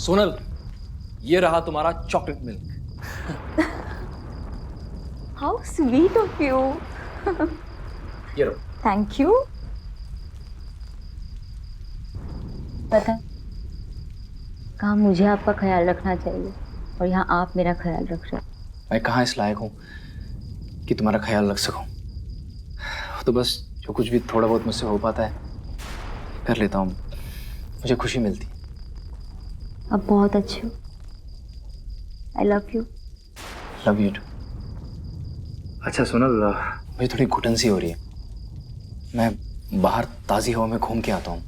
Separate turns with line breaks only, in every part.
सोनल, ये रहा तुम्हारा chocolate milk.
How sweet of you.
ये लो।
Thank you. पता कहाँ मुझे आपका ख्याल रखना चाहिए और यहाँ आप मेरा ख्याल रख रहे हैं।
मैं कहाँ इस लायक हूँ कि तुम्हारा ख्याल रख सकूं। तो बस जो कुछ भी थोड़ा बहुत मुझसे हो पाता है कर लेता हूँ, मुझे खुशी मिलती है।
आप बहुत अच्छे हो। I love you.
Love you too. अच्छा सोनल, मुझे थोड़ी घुटन सी हो रही है, मैं बाहर ताज़ी हवा में घूम के आता हूँ।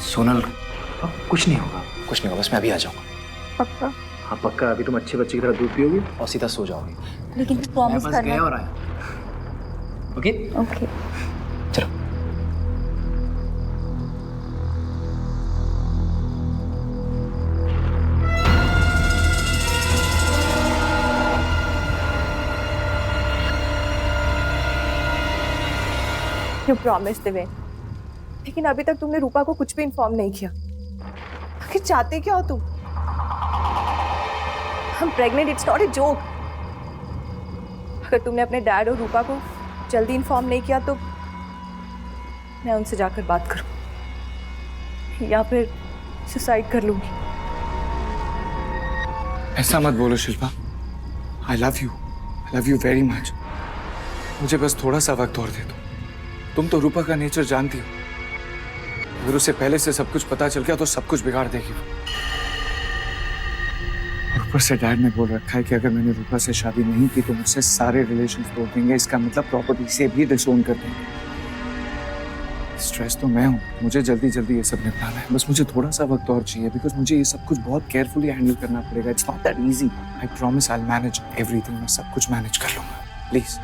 सोनल, कुछ नहीं होगा, कुछ नहीं होगा, बस मैं अभी आ जाऊंगा।
पक्का?
हाँ पक्का। अभी तुम अच्छे बच्चे की तरह दूध पियोगी और सीधा सो जाओगी।
लेकिन प्रॉमिस
मैं बस
करना।
गया और आया। Okay
okay.
चलो।
यू प्रॉमिस दिवेन, लेकिन अभी तक तुमने रूपा को कुछ भी इन्फॉर्म नहीं किया। आखिर चाहते क्या हो तुम? हम pregnant, it's not a joke. अगर तुमने अपने डैड और रूपा को जल्दी इन्फॉर्म नहीं किया तो मैं उनसे जाकर बात करूं या फिर सुसाइड कर लूंगी।
ऐसा मत बोलो शिल्पा। आई लव यू वेरी मच। मुझे बस थोड़ा सा वक्त और दे दो। तुम तो रूपा का नेचर जानती हो, अगर उसे पहले से सब कुछ पता चल गया तो सब कुछ बिगाड़ देगी वो। ऊपर से डैड ने बोल रखा है कि अगर मैंने रूपा से शादी नहीं की तो मुझसे सारे रिलेशंस तोड़ देंगे, इसका मतलब प्रॉपर्टी से भी डिसोन कर देंगे। स्ट्रेस तो मैं हूँ, मुझे जल्दी जल्दी ये सब निपटाना है। बस मुझे थोड़ा सा वक्त और चाहिए, बिकॉज मुझे ये सब कुछ बहुत केयरफुली हैंडल करना पड़ेगा। It's not that easy. I promise I will manage everything. मैं सब कुछ मैनेज कर लूंगा, प्लीज।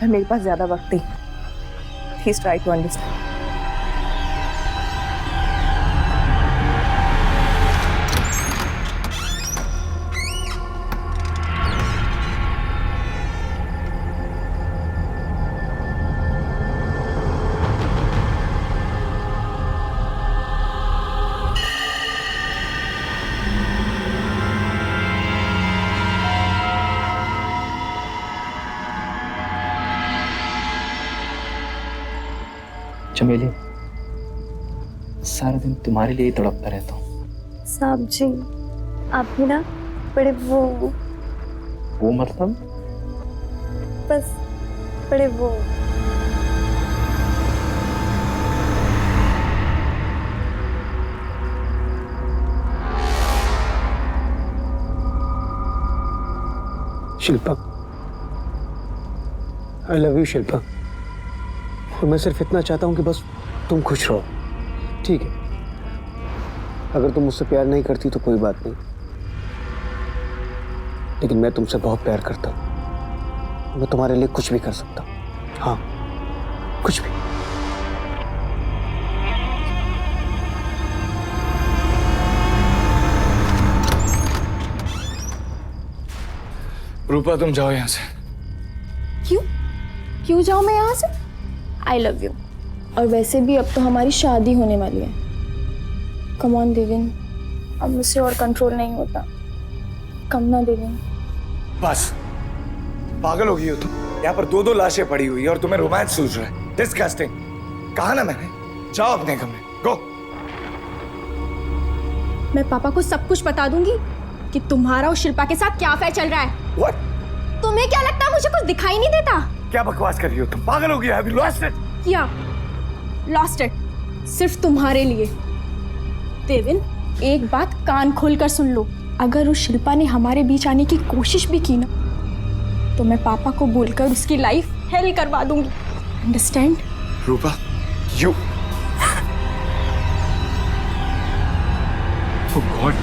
मेरे पास ज्यादा वक्त नहीं। Please try to understand.
Chameli, सारा दिन तुम्हारे लिए ही तड़पता रहता हूँ।
साहब जी, आप भी ना बड़े
वो मतलब?
बस बड़े
शिल्पा, आई लव यू शिल्पा। और मैं सिर्फ इतना चाहता हूं कि बस तुम खुश रहो, ठीक है? अगर तुम मुझसे प्यार नहीं करती तो कोई बात नहीं, लेकिन मैं तुमसे बहुत प्यार करता हूं। मैं तुम्हारे लिए कुछ भी कर सकता हूं। हाँ, कुछ भी।
रूपा तुम जाओ यहाँ से।
क्यों जाऊं मैं यहाँ से? आई लव यू। और वैसे भी अब तो हमारी शादी होने वाली है। कम ऑन देविन, अब मुझसे और कंट्रोल नहीं होता। कम ना देविन।
बस, पागल हो गई हो तुम। यहाँ पर दो लाशें पड़ी हुई है और तुम्हें रोमांस सूझ रहा है। डिस्गस्टिंग। कहा ना मैंने, जाओ अपने कमरे, गो।
मैं पापा को सब कुछ बता दूंगी कि तुम्हारा और शिल्पा के साथ क्या अफेयर चल रहा है।
What?
तुम्हें क्या लगता है मुझे कुछ दिखाई नहीं देता?
क्या बकवास कर रही हो तुम? पागल हो गया? Have you lost it?
क्या लॉस्ट इट? सिर्फ तुम्हारे लिए। देविन, एक बात कान खोल कर सुन लो। अगर उस शिल्पा ने हमारे बीच आने की कोशिश भी की ना तो मैं पापा को बोलकर उसकी लाइफ हेल करवा दूंगी। Understand?
Rupa, you. Oh God.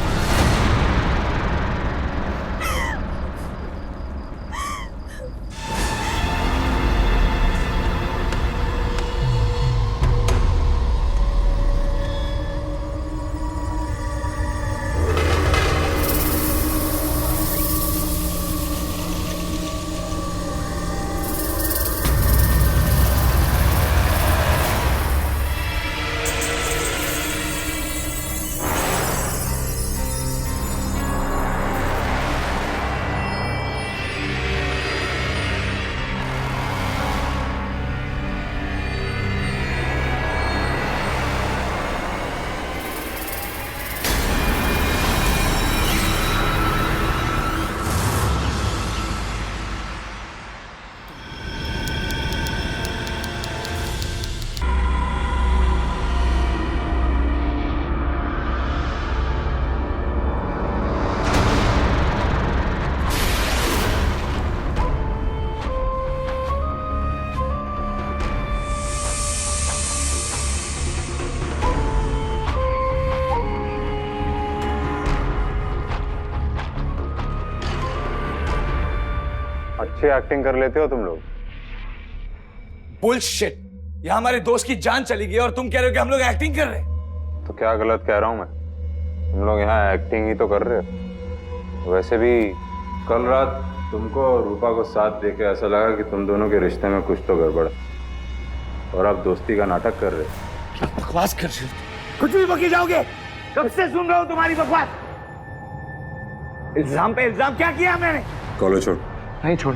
अच्छी एक्टिंग कर लेते हो तुम लोग।
बुलशिट। यहाँ हमारे दोस्त की जान चली गई और तुम कह रहे हो कि हम लोग एक्टिंग कर रहे हैं।
तो क्या गलत कह रहा हूं मैं? तुम लोग यहाँ एक्टिंग ही तो कर रहे हो। वैसे भी कल रात तुमको और रूपा को साथ देके ऐसा लगा कि तुम दोनों के रिश्ते में कुछ तो गड़बड़ है और आप दोस्ती का नाटक कर रहे हो।
क्या बकवास कर रहे हो? कुछ भी बकी जाओगे। कब से सुन रहा हूँ तुम्हारी बकवास। इल्जाम पे इल्जाम क्या किया मैंने?
कॉलेज छोड़।
नहीं छोड़।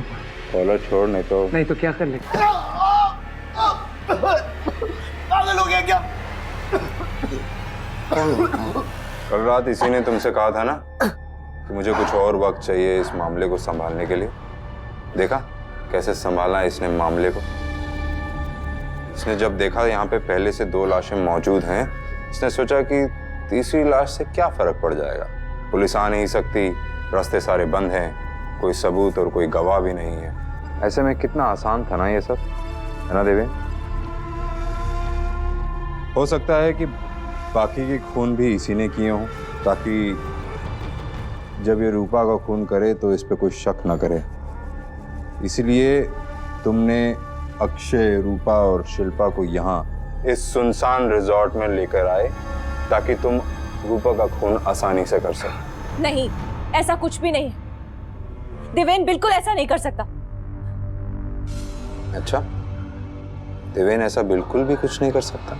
कॉलेज छोड़, नहीं तो
क्या कर ले?
पागल हो गया क्या?
कल रात इसी ने तुमसे कहा था ना कि मुझे कुछ और वक्त चाहिए इस मामले को संभालने के लिए। देखा कैसे संभाला इसने मामले को। इसने जब देखा यहाँ पे पहले से 2 लाशें मौजूद हैं, इसने सोचा कि तीसरी लाश से क्या फर्क पड़ जाएगा। पुलिस आ नहीं सकती, रास्ते सारे बंद हैं, कोई सबूत और कोई गवाह भी नहीं है। ऐसे में कितना आसान था ना ये सब, है ना देवी? हो सकता है कि बाकी के खून भी इसी ने किए हों, ताकि जब ये रूपा का खून करे तो इस पे कोई शक न करे। इसलिए तुमने अक्षय, रूपा और शिल्पा को यहाँ इस सुनसान रिजॉर्ट में लेकर आए ताकि तुम रूपा का खून आसानी से कर सको।
नहीं, ऐसा कुछ भी नहीं। देवेन बिल्कुल ऐसा नहीं कर सकता।
अच्छा, देवेन ऐसा बिल्कुल भी कुछ नहीं कर सकता?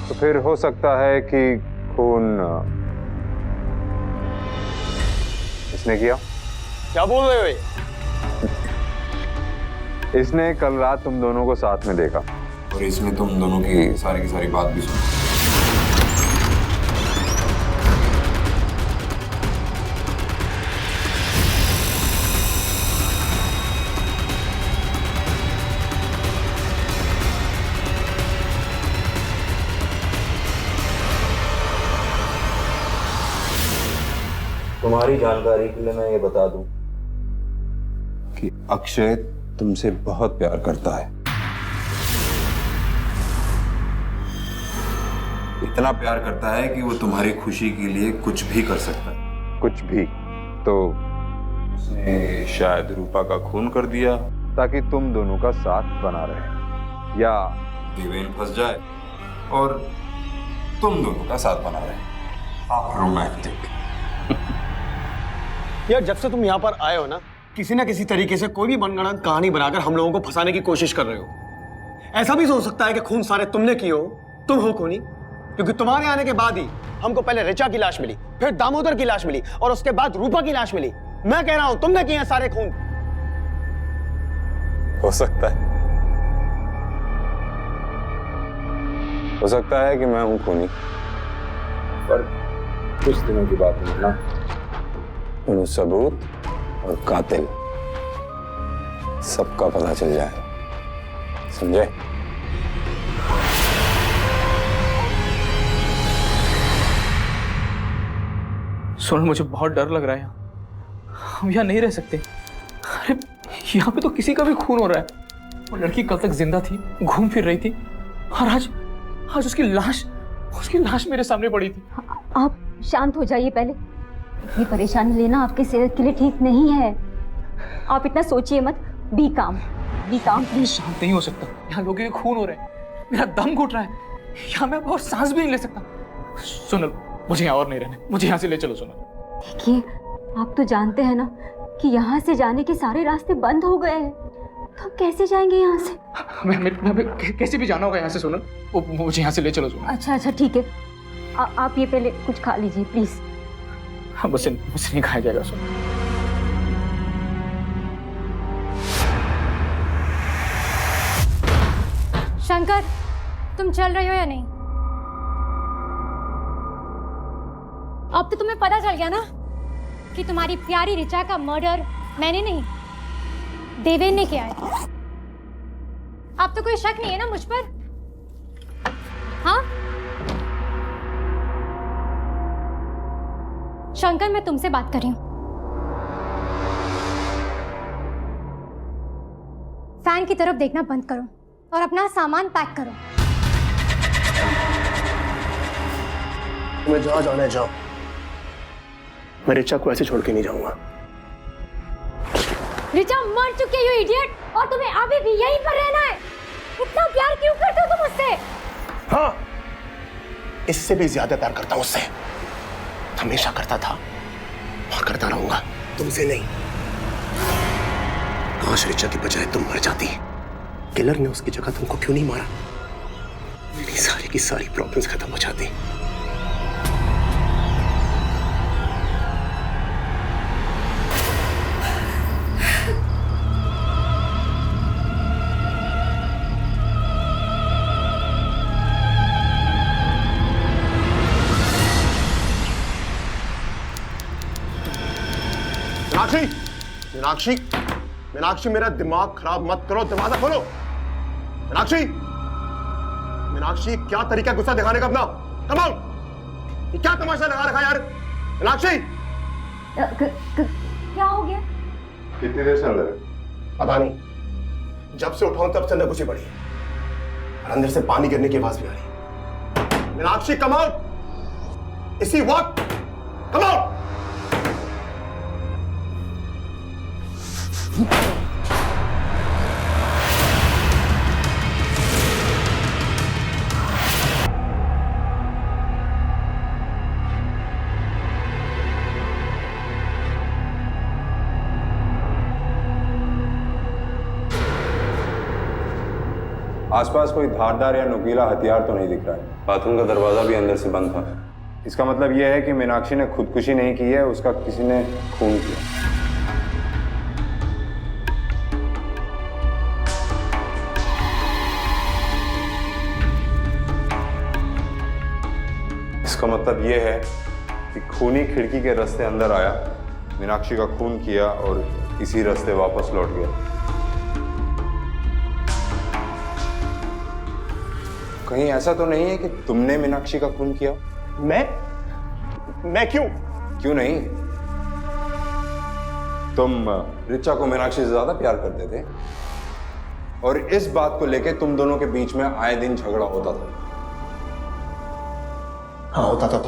तो फिर हो सकता है कि खून इसने किया।
क्या बोल रहे हो ये?
इसने कल रात तुम दोनों को साथ में देखा और इसमें तुम दोनों की सारी बात भी सुनी। तुम्हारी जानकारी के लिए मैं ये बता दूं कि अक्षय तुमसे बहुत प्यार करता है। इतना प्यार करता है कि वो तुम्हारी खुशी के लिए कुछ भी कर सकता है। कुछ भी। तो उसने शायद रूपा का खून कर दिया ताकि तुम दोनों का साथ बना रहे, या देवेन फंस जाए और तुम दोनों का साथ बना रहे। रोमांटिक।
यार जब से तुम यहाँ पर आए हो ना, किसी ना किसी तरीके से कोई भी मनगढ़ंत कहानी बनाकर हम लोगों को फंसाने की कोशिश कर रहे हो। ऐसा भी हो सकता है कि खून सारे तुमने किए हो, तुम हो खूनी, क्योंकि तुम्हारे आने के बाद ही हमको पहले ऋचा की लाश मिली, फिर दामोदर की लाश मिली और उसके बाद रूपा की लाश मिली। मैं कह रहा हूं तुमने किए हैं सारे खून।
हो सकता है कि मैं हूं खूनी, पर कुछ दिनों की बात नहीं ना। उन सबूत और कातिल सबका पता चल जाए, समझे?
सोनल, मुझे बहुत डर लग रहा है यहाँ। हम यहाँ नहीं रह सकते। अरे यहाँ पे तो किसी का भी खून हो रहा है। वो लड़की कल तक जिंदा थी, घूम फिर रही थी, और आज उसकी लाश मेरे सामने पड़ी थी।
आप शांत हो जाइए पहले। इतनी परेशानी लेना आपके सेहत के लिए ठीक नहीं है। आप इतना सोचिए मत। बी काम प्लीज।
शांत नहीं हो सकता। यहाँ लोगों के खून हो रहे हैं, मेरा दम घुट रहा है। यहाँ मैं और सांस भी नहीं ले सकता। सोनल, मुझे यहाँ और नहीं रहना, मुझे यहाँ से ले चलो। सोनल
देखिए, आप तो जानते हैं ना कि यहाँ से जाने के सारे रास्ते बंद हो गए हैं, तो हम कैसे जाएंगे यहाँ से?
मैं कैसे भी जाना होगा यहाँ से। सोनल, मुझे यहाँ से ले चलो। सोनल
अच्छा ठीक है, आप ये पहले कुछ खा लीजिए प्लीज।
हाँ, मुझसे नहीं खाया जाएगा। सोनल,
शंकर, तुम चल रहे हो या नहीं? अब तो तुम्हें पता चल गया ना कि तुम्हारी प्यारी ऋचा का मर्डर मैंने नहीं, देवेन ने किया है। अब तो कोई शक नहीं है ना मुझ पर? हाँ शंकर, मैं तुमसे बात कर रही हूं। फैन की तरफ देखना बंद करो और अपना सामान पैक करो।
तुम्हें जहां जाना है जाओ, मैं ऋचा को ऐसे छोड़ के नहीं जाऊंगा।
रिचा मर चुके यू इडियट, और तुम्हें अभी भी यहीं पर रहना है। इतना प्यार क्यों करते हो तुम उससे?
हाँ, इससे भी ज्यादा प्यार करता हूं उससे। हमेशा करता था और करता रहूंगा, तुमसे नहीं। काश रिचा की बजाय तुम मर जाती। किलर ने उसकी जगह तुमको क्यों नहीं मारा? मेरी सारी की सारी प्रॉब्लम्स खत्म हो जाती। मीनाक्षी, मीनाक्षी, मीनाक्षी, मेरा दिमाग खराब मत करो। दरवाजा खोलो। मीनाक्षी, मीनाक्षी, क्या तरीका है गुस्सा दिखाने का अपना? कम ऑन, ये क्या तमाशा लगा रखा यार? मीनाक्षी,
क्या हो गया?
कितनी देर से अंदर है?
पता नहीं, जब से उठाऊं तब से अंदर घुसी पड़ी है और अंदर से पानी गिरने की आवाज भी आ रही है। मीनाक्षी, कम आउट इसी वक्त, कम आउट।
आसपास कोई धारदार या नुकीला हथियार तो नहीं दिख रहा है। बाथरूम का दरवाजा भी अंदर से बंद था। इसका मतलब यह है कि मीनाक्षी ने खुदकुशी नहीं की है, उसका किसी ने खून किया। इसका मतलब यह है कि खूनी खिड़की के रास्ते अंदर आया, मीनाक्षी का खून किया और इसी रास्ते वापस लौट गया। कहीं ऐसा तो नहीं है कि तुमने मीनाक्षी का खून किया?
मैं क्यों?
क्यों नहीं? तुम रिचा को मीनाक्षी से ज्यादा प्यार करते थे और इस बात को लेकर तुम दोनों के बीच में आए दिन झगड़ा होता था।
हाँ, होता था।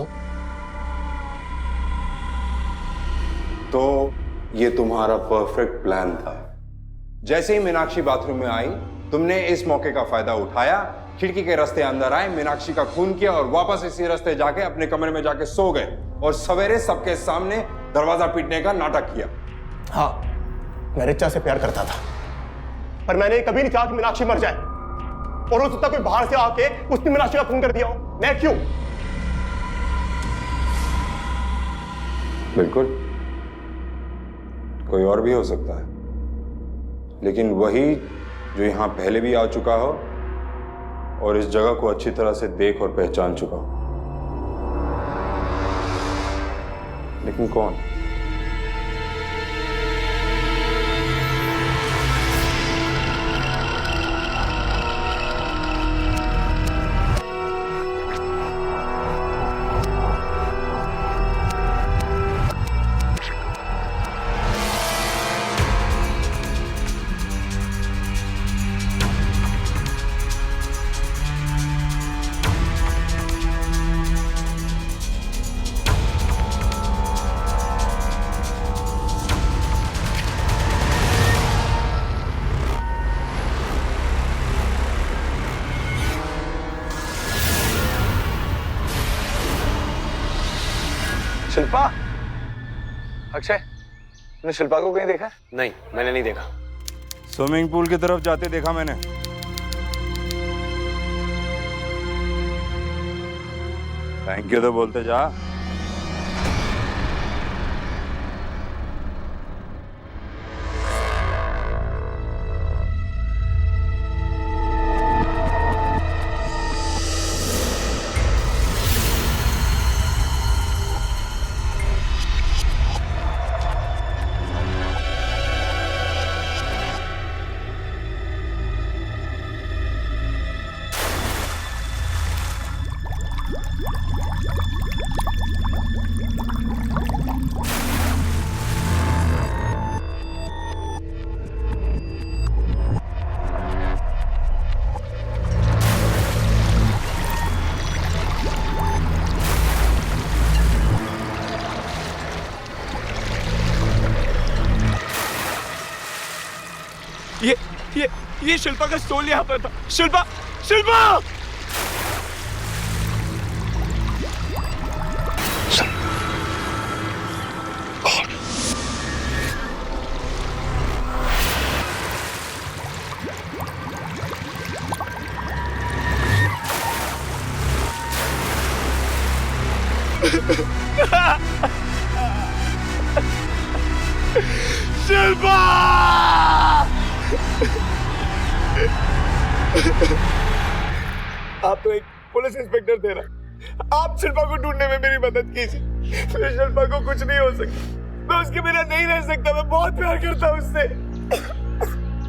तो ये तुम्हारा परफेक्ट प्लान था। जैसे ही मीनाक्षी बाथरूम में आई, तुमने इस मौके का फायदा उठाया, खिड़की के रास्ते अंदर आए, मीनाक्षी का खून किया और वापस इसी रास्ते जाके अपने कमरे में जाके सो गए और सवेरे सबके सामने दरवाजा पीटने का नाटक किया।
हाँ, मैं रिचा से प्यार करता था, पर मैंने कभी नहीं चाहा कि मीनाक्षी मर जाए और हो सकता कोई बाहर से आके उसने मीनाक्षी का खून कर दिया हो। मैं क्यों?
बिल्कुल, कोई और भी हो सकता है, लेकिन वही जो यहां पहले भी आ चुका हो और इस जगह को अच्छी तरह से देख और पहचान चुका हो। लेकिन कौन?
शिल्पा, अक्षय, तुमने शिल्पा को कहीं देखा? नहीं, मैंने नहीं देखा।
स्विमिंग पूल की तरफ जाते देखा मैंने। थैंक यू तो बोलते जा।
ये शिल्पा का स्टोल यहाँ पर था। शिल्पा शिल्पा शिल्पा आप तो एक पुलिस इंस्पेक्टर थे ना, आप शिल्पा को ढूंढने में मेरी मदद कीजिए। फिर शिल्पा को कुछ नहीं हो सकता, मैं उसके बिना नहीं रह सकता, मैं बहुत प्यार करता हूँ उससे।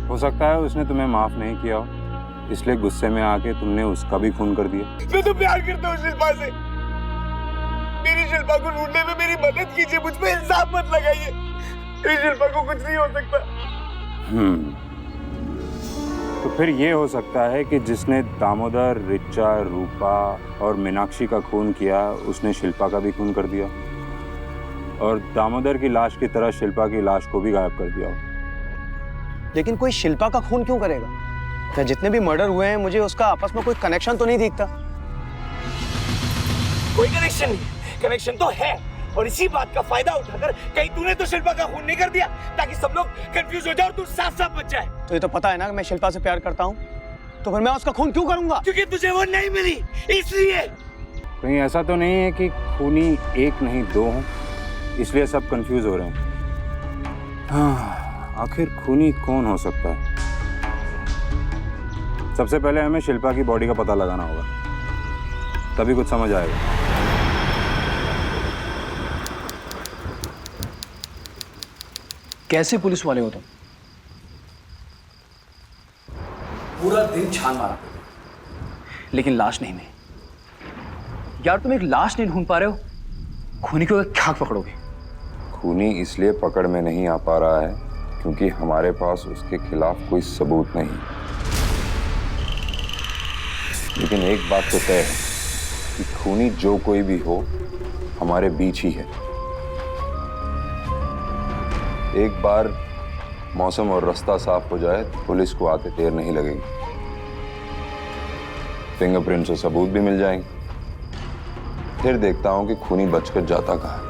हो सकता है उसने तुम्हें माफ नहीं किया हो, इसलिए गुस्से में आके तुमने उसका भी खून कर दिया।
मैं तो प्यार करता हूँ शिल्पा से। मेरी शिल्पा को ढूंढने में मेरी मदद कीजिए, मुझ पे इल्जाम मत लगाइए। मेरी शिल्पा को कुछ नहीं हो सकता।
तो फिर ये हो सकता है कि जिसने दामोदर, रिचा, रूपा और मीनाक्षी का खून किया, उसने शिल्पा का भी खून कर दिया, और दामोदर की लाश की तरह शिल्पा की लाश को भी गायब कर दिया हो।
लेकिन कोई शिल्पा का खून क्यों करेगा? क्या जितने भी मर्डर हुए हैं, मुझे उसका आपस में कोई कनेक्शन तो नहीं दिखता।
कोई कनेक्शन नहीं, कनेक्शन तो है, और इसी बात का फायदा उठाकर कहीं तूने तो शिल्पा का खून नहीं कर दिया, ताकि सब लोग कंफ्यूज हो जाए और तू साफ साफ बच जाए।
तो ये तो पता है ना कि मैं शिल्पा से प्यार करता हूँ, तो फिर मैं उसका खून क्यों करूंगा?
क्योंकि तुझे वो नहीं मिली, इसलिए।
कहीं ऐसा तो नहीं है कि खूनी एक नहीं दो हों, इसलिए सब कंफ्यूज हो रहे हैं। हाँ, आखिर खूनी कौन हो सकता है? सबसे पहले हमें शिल्पा की बॉडी का पता लगाना होगा, तभी कुछ समझ आएगा।
कैसे पुलिस वाले हो तुम? पूरा दिन छान मारा लेकिन लाश नहीं मिली। यार तुम एक लाश नहीं ढूंढ पा रहे हो, खूनी को क्या पकड़ोगे?
खूनी इसलिए पकड़ में नहीं आ पा रहा है क्योंकि हमारे पास उसके खिलाफ कोई सबूत नहीं। लेकिन एक बात तो तय है कि खूनी जो कोई भी हो, हमारे बीच ही है। एक बार मौसम और रास्ता साफ हो जाए तो पुलिस को आते देर नहीं लगेगी। फिंगरप्रिंट्स और सबूत भी मिल जाएंगे। फिर देखता हूं कि खूनी बचकर जाता कहाँ।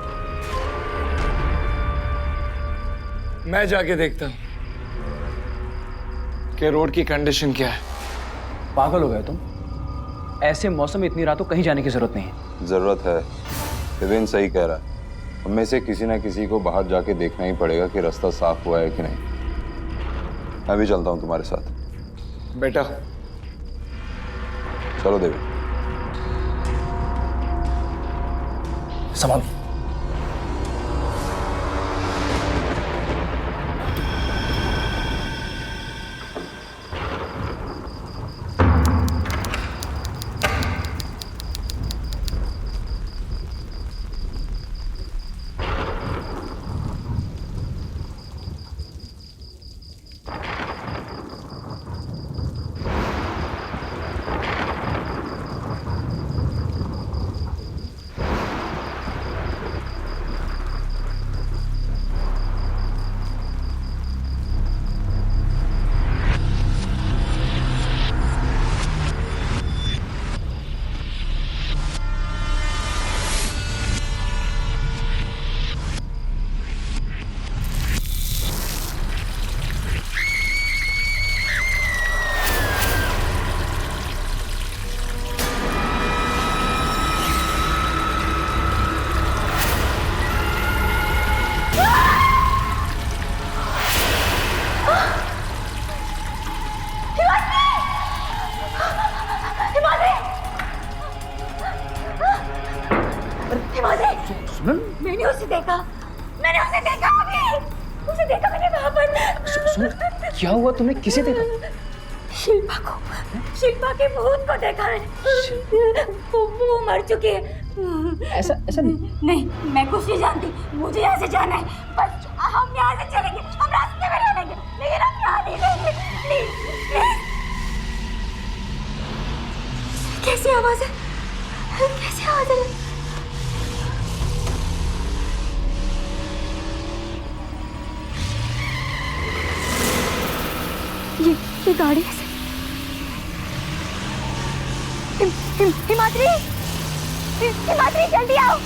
मैं जाके देखता हूँ कि रोड की कंडीशन क्या है।
पागल हो गए तुम? ऐसे मौसम में इतनी रातों कहीं जाने की जरूरत नहीं है।
जरूरत है, देवेन सही कह रहा है। हम में से किसी ना किसी को बाहर जाके देखना ही पड़ेगा कि रास्ता साफ हुआ है कि नहीं। मैं भी चलता हूँ तुम्हारे साथ।
बेटा
चलो देवेन।
संभाल।
मैंने उसे देखा अभी, उसे देखा मैंने वहां पर।
सुन, क्या हुआ? तुमने किसे देखा?
शिल्पा को, शिल्पा के भूत को देखा है। वो मर चुकी है।
ऐसा
नहीं, मैं कुछ नहीं जानती। मुझे यहाँ से जाना है, बस हम यहाँ से चलेंगे, हम रास्ते में रह लेंगे, लेकिन हम यहाँ नहीं रहेंगे। प्लीज। कैसी आवाज है? कैसी आवाज है? ये गाड़ी है। हिमाद्री, हिमाद्री जल्दी आओ।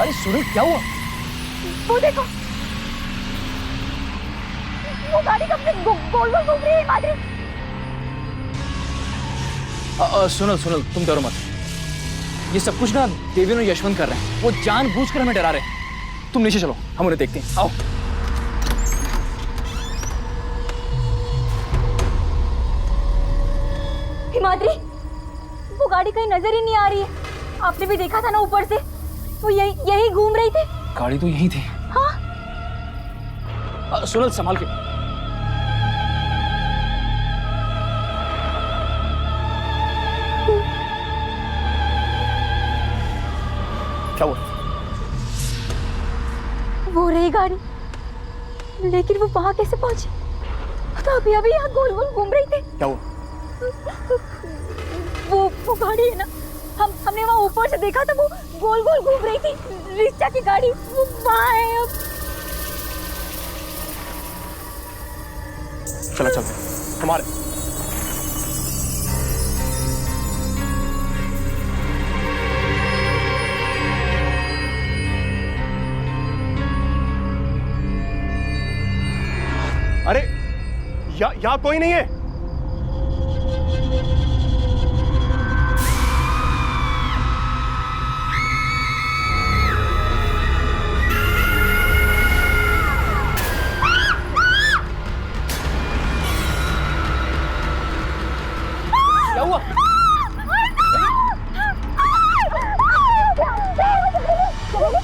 अरे सुनो, क्या हुआ?
वो देखो, वो गाड़ी कब से गोल गोल घूम रही है हिमाद्री।
सुनल तुम डरो मत। ये सब कुछ ना देवेन और यशवंत कर रहे हैं। वो जानबूझकर हमें डरा रहे हैं। तुम नीचे चलो, हम उन्हें देखते हैं। आओ।
हिमाद्री, वो गाड़ी कहीं नजर ही नहीं आ रही है। आपने भी देखा था ना ऊपर से, वो यही घूम रही थी।
गाड़ी तो यही थी।
हाँ।
सुनल संभाल के। क्या हुआ?
वो रही गाड़ी, लेकिन वो वहां कैसे पहुंची? तो अभी यहाँ गोल गोल घूम रही थी।
क्या हुआ?
वो गाड़ी है ना, हमने वहाँ ऊपर से देखा था, वो गोल गोल घूम रही थी। रिचा की गाड़ी वो वहाँ है अब।
चला चलते हमारे। अरे यहाँ कोई नहीं है।
क्या हुआ?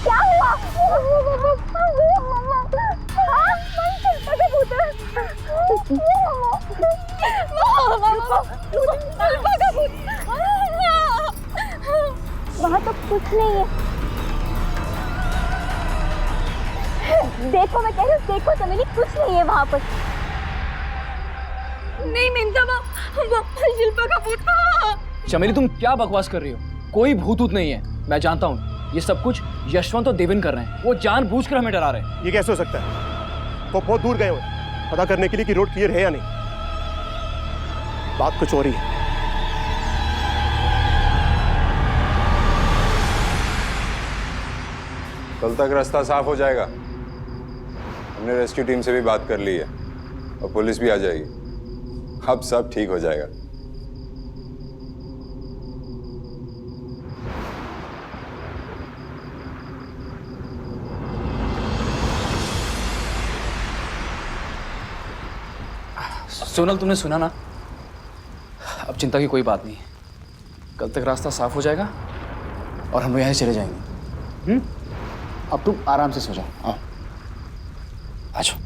क्या हुआ? वहाँ तो कुछ नहीं है। देखो, मैं कह रही हूँ, देखो चमेली, कुछ नहीं है वहाँ पर। नहीं मिंता, वो शिल्पा का भूत था।
चमेली, तुम क्या बकवास कर रही हो? कोई भूत नहीं है। मैं जानता हूँ ये सब कुछ यशवंत और देवेन कर रहे हैं। वो जानबूझकर हमें डरा रहे हैं।
ये कैसे हो सकता है? वो बहुत दूर गए हुए पता करने के लिए कि रोड क्लियर है या नहीं। बात कुछ और ही है।
कल तक रास्ता साफ हो जाएगा। हमने रेस्क्यू टीम से भी बात कर ली है और पुलिस भी आ जाएगी। अब सब ठीक हो जाएगा।
सोनल, तुमने सुना ना? अब चिंता की कोई बात नहीं है। कल तक रास्ता साफ हो जाएगा और हम यहाँ से चले जाएंगे। अब तुम आराम से सो जाओ। आओ, आ जाओ।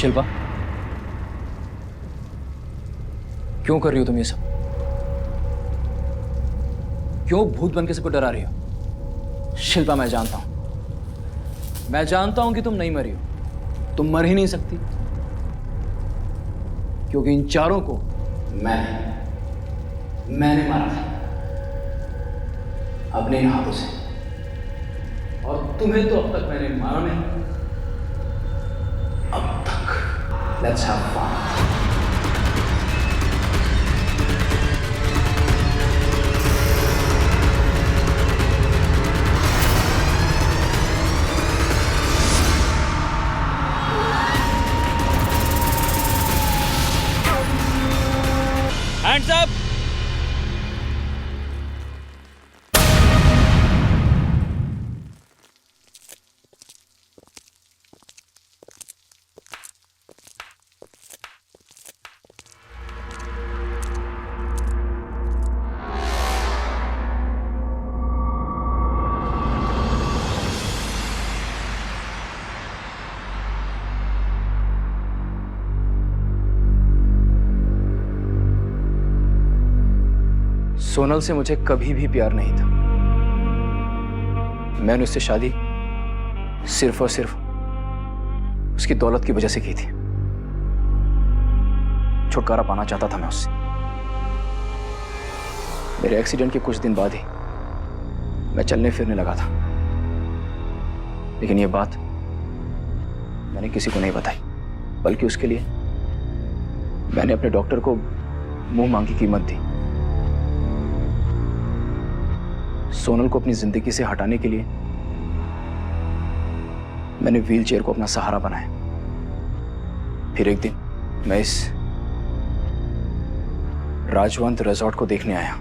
शिल्पा, क्यों कर रही हो तुम ये सब? क्यों भूत बन के सबको डरा रही हो? शिल्पा, मैं जानता हूं कि तुम नहीं मरी हो। तुम मर ही नहीं सकती, क्योंकि इन चारों को मैंने मारा था अपने इन हाथों से, और तुम्हें तो अब तक मैंने मारा नहीं। अब तक। Let's have fun. Hands up! Sonal से मुझे कभी भी प्यार नहीं था। मैंने उससे शादी सिर्फ और सिर्फ उसकी दौलत की वजह से की थी। छुटकारा पाना चाहता था मैं उससे। मेरे एक्सीडेंट के कुछ दिन बाद ही मैं चलने फिरने लगा था, लेकिन यह बात मैंने किसी को नहीं बताई, बल्कि उसके लिए मैंने अपने डॉक्टर को मुंह मांगी कीमत दी। सोनल को अपनी जिंदगी से हटाने के लिए मैंने व्हीलचेयर को अपना सहारा बनाया। फिर एक दिन मैं इस राजवंत रिजॉर्ट को देखने आया।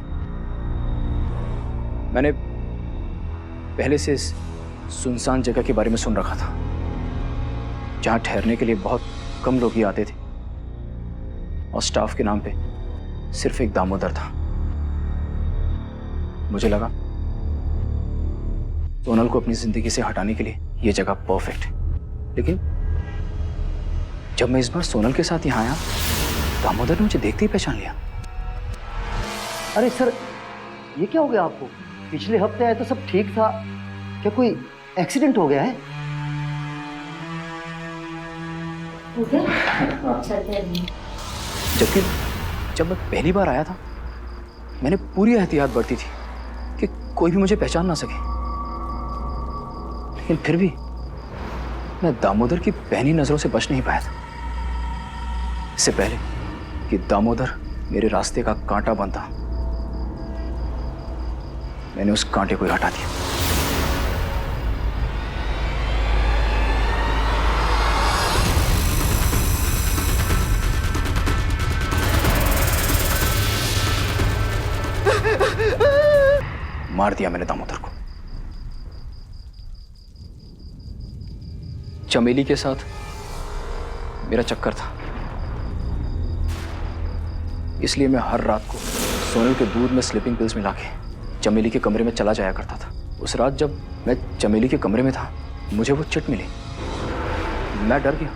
मैंने पहले से इस सुनसान जगह के बारे में सुन रखा था, जहां ठहरने के लिए बहुत कम लोग ही आते थे, और स्टाफ के नाम पे सिर्फ एक दामोदर था। मुझे लगा सोनल को अपनी जिंदगी से हटाने के लिए यह जगह परफेक्ट है। लेकिन जब मैं इस बार सोनल के साथ यहां आया, दामोदर ने मुझे देखते ही पहचान लिया।
अरे सर, ये क्या हो गया आपको? पिछले हफ्ते आए तो सब ठीक था, क्या कोई एक्सीडेंट हो गया है?
जबकि जब मैं पहली बार आया था, मैंने पूरी एहतियात बरती थी कि कोई भी मुझे पहचान ना सके। लेकिन फिर भी मैं दामोदर की पैनी नजरों से बच नहीं पाया था। इससे पहले कि दामोदर मेरे रास्ते का कांटा बनता, मैंने उस कांटे को हटा दिया। मार दिया मैंने दामोदर को। चमेली के साथ मेरा चक्कर था, इसलिए मैं हर रात को सोनल के दूध में स्लीपिंग पिल्स मिला के चमेली के कमरे में चला जाया करता था। उस रात जब मैं चमेली के कमरे में था, मुझे वो चिट मिली। मैं डर गया।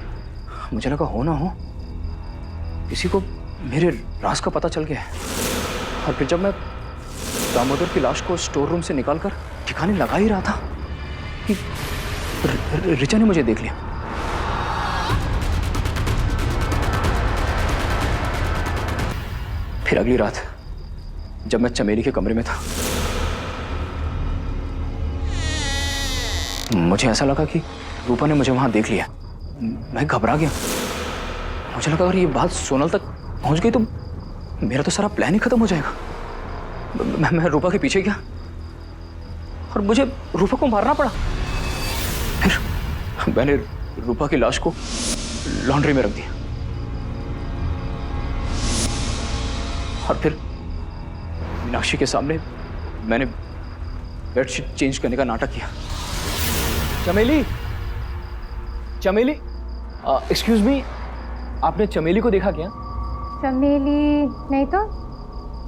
मुझे लगा हो ना हो किसी को मेरे राज का पता चल गया है। और फिर जब मैं दामोदर की लाश को स्टोर रूम से निकालकर ठिकाने लगा ही रहा था कि रिचा ने मुझे देख लिया। फिर अगली रात जब मैं चमेली के कमरे में था, मुझे ऐसा लगा कि रूपा ने मुझे वहां देख लिया। मैं घबरा गया। मुझे लगा अगर ये बात सोनल तक पहुंच गई तो मेरा तो सारा प्लान ही खत्म हो जाएगा। मैं रूपा के पीछे गया और मुझे रूपा को मारना पड़ा। फिर मैंने रूपा की लाश को लॉन्ड्री में रख दिया और फिर मीनाक्षी के सामने मैंने बेडशीट चेंज करने का नाटक किया। चमेली, चमेली, एक्सक्यूज मी, आपने चमेली को देखा क्या?
चमेली नहीं तो।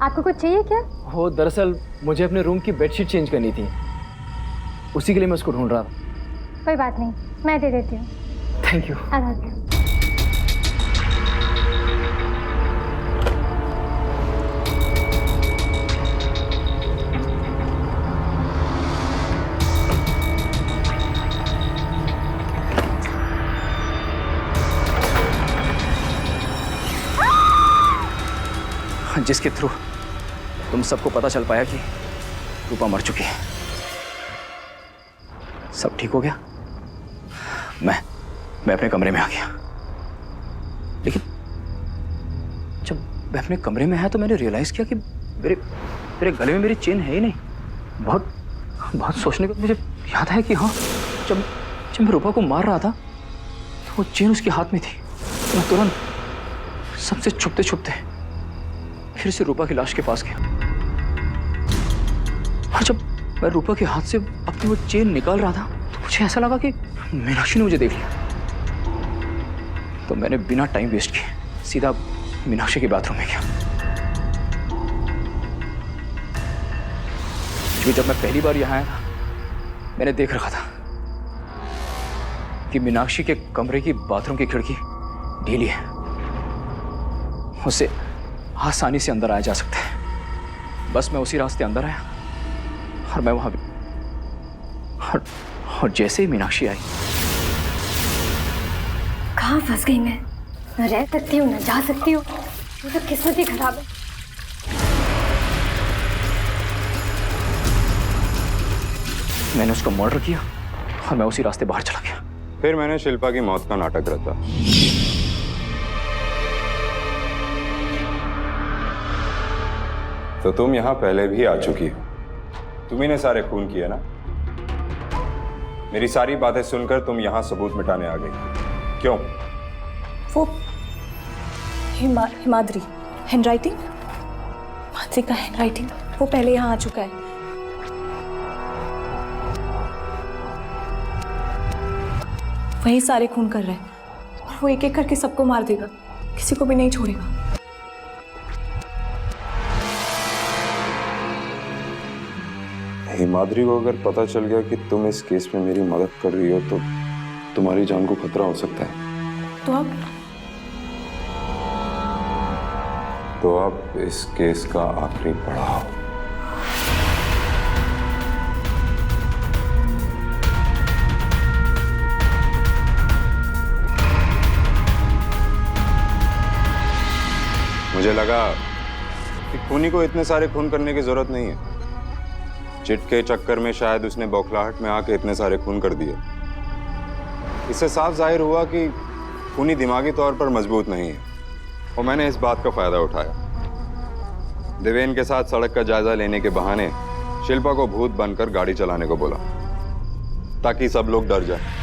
आपको कुछ चाहिए क्या?
वो दरअसल मुझे अपने रूम की बेडशीट चेंज करनी थी, उसी के लिए मैं उसको ढूंढ रहा था।
कोई बात नहीं, मैं दे देती हूँ।
Thank you.
आ जाओ।
जिसके थ्रू तुम सबको पता चल पाया कि रूपा मर चुकी है। सब ठीक हो गया। मैं अपने कमरे में आ गया, लेकिन जब मैं अपने कमरे में आया तो मैंने रियलाइज किया कि मेरे गले में मेरी चेन है ही नहीं। बहुत सोचने के बाद मुझे याद है कि हाँ, जब मैं रूपा को मार रहा था तो वो चेन उसके हाथ में थी। मैं तुरंत सबसे छुपते छुपते फिर से रूपा की लाश के पास गया, और जब मैं रूपा के हाथ से अपनी वो चेन निकाल रहा था तो मुझे ऐसा लगा कि मीनाक्षी ने मुझे देख लिया। तो मैंने बिना टाइम वेस्ट किए सीधा मीनाक्षी के बाथरूम में गया। क्योंकि जब मैं पहली बार यहाँ आया था मैंने देख रखा था कि मीनाक्षी के कमरे की बाथरूम की खिड़की ढीली है, उससे आसानी से अंदर आया जा सकता है। बस मैं उसी रास्ते अंदर आया और मैं वहां और जैसे ही मीनाक्षी आई।
कहाँ फंस गई मैं? न रह सकती हूँ न जा सकती हूँ, तो किस्मत ही खराब है।
मैंने उसका मर्डर किया और मैं उसी रास्ते बाहर चला गया।
फिर मैंने शिल्पा की मौत का नाटक रचा। तो तुम यहां पहले भी आ चुकी हो। तुम्ही ने सारे खून किए ना। मेरी सारी बातें सुनकर तुम यहां सबूत मिटाने आ गई, क्यों?
वो हिमाद्री हैंडराइटिंग, हिमाद्री का हैंडराइटिंग, वो पहले यहाँ आ चुका है। वही सारे खून कर रहा है और वो एक एक करके सबको मार देगा, किसी को भी नहीं छोड़ेगा।
हिमाद्री को अगर पता चल गया कि तुम इस केस में मेरी मदद कर रही हो तो तुम्हारी जान को खतरा हो सकता है। तो अब इस केस का आखिरी पड़ाव। मुझे लगा कि खूनी को इतने सारे खून करने की जरूरत नहीं है। चिट के चक्कर में शायद उसने बौखलाहट में आके इतने सारे खून कर दिए। इससे साफ जाहिर हुआ कि खूनी दिमागी तौर पर मजबूत नहीं है, और मैंने इस बात का फायदा उठाया। देवेन के साथ सड़क का जायजा लेने के बहाने शिल्पा को भूत बनकर गाड़ी चलाने को बोला, ताकि सब लोग डर जाए।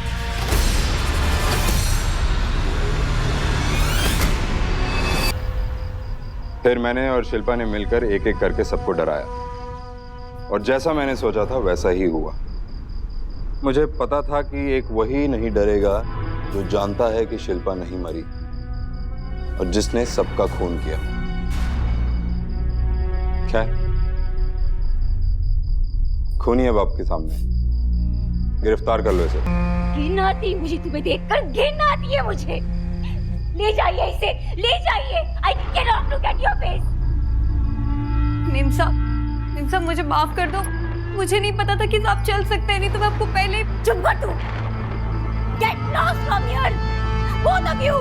फिर मैंने और शिल्पा ने मिलकर एक एक करके सबको डराया, और जैसा मैंने सोचा था वैसा ही हुआ। मुझे पता था कि एक वही नहीं डरेगा जो जानता है कि शिल्पा नहीं मरी और जिसने सबका खून किया। क्या है? खूनी अब आपके सामने, गिरफ्तार कर लो इसे।
घिन आती मुझे तुम्हें देखकर, घिन आती है मुझे। ले जाइए इसे, ले जाइए। I cannot look at your face.
नीम साहब मुझे माफ कर दो, मुझे नहीं पता था कि आप चल सकते हैं, नहीं तो मैं आपको पहले।
चुप कर तू। Get lost from here, both of you.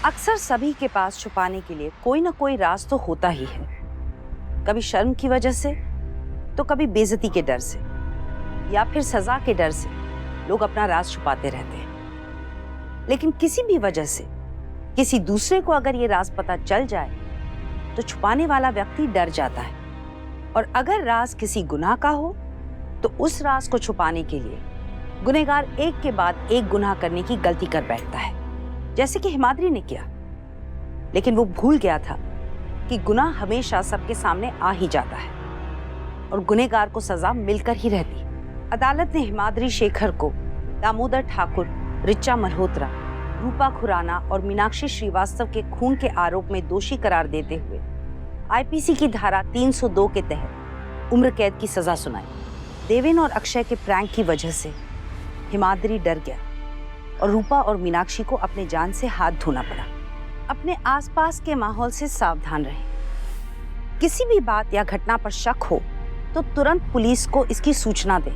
अक्सर सभी के पास छुपाने के लिए कोई ना कोई राज तो होता ही है। कभी शर्म की वजह से, तो कभी बेइज्जती के डर से, या फिर सजा के डर से लोग अपना राज छुपाते रहते हैं। लेकिन किसी भी वजह से किसी दूसरे को अगर ये राज पता चल जाए तो छुपाने वाला व्यक्ति डर जाता है, और अगर राज किसी गुनाह का हो तो उस राज को छुपाने के लिए गुनहगार एक के बाद एक गुनाह करने की गलती कर बैठता है, जैसे कि हिमाद्री ने किया। लेकिन वो भूल गया था कि गुनाह हमेशा सबके सामने आ ही जाता है और गुनहगार को सजा मिलकर ही रहती। अदालत ने हिमाद्री शेखर को दामोदर ठाकुर, रिचा मल्होत्रा, रूपा खुराना और मीनाक्षी श्रीवास्तव के खून के आरोप में दोषी करार देते हुए आईपीसी की धारा 302 के तहत उम्र कैद की सजा सुनाई। देवेन और अक्षय के प्रैंक की वजह से हिमाद्री डर गया और रूपा और मीनाक्षी को अपने जान से हाथ धोना पड़ा। अपने आसपास के माहौल से सावधान रहें। किसी भी बात या घटना पर शक हो तो तुरंत पुलिस को इसकी सूचना दें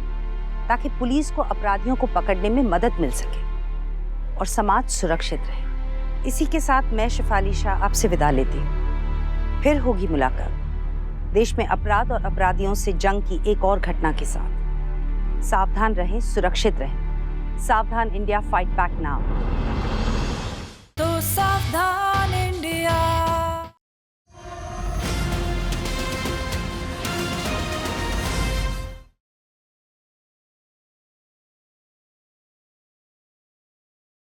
ताकि पुलिस को अपराधियों को पकड़ने में मदद मिल सके और समाज सुरक्षित रहे। इसी के साथ मैं शिफाली शाह आपसे विदा लेती हूँ। फिर होगी मुलाकात देश में अपराध और अपराधियों से जंग की एक और घटना के साथ। सावधान रहें, सुरक्षित रहें। सावधान इंडिया, फाइट बैक नाउ।
तो सावधान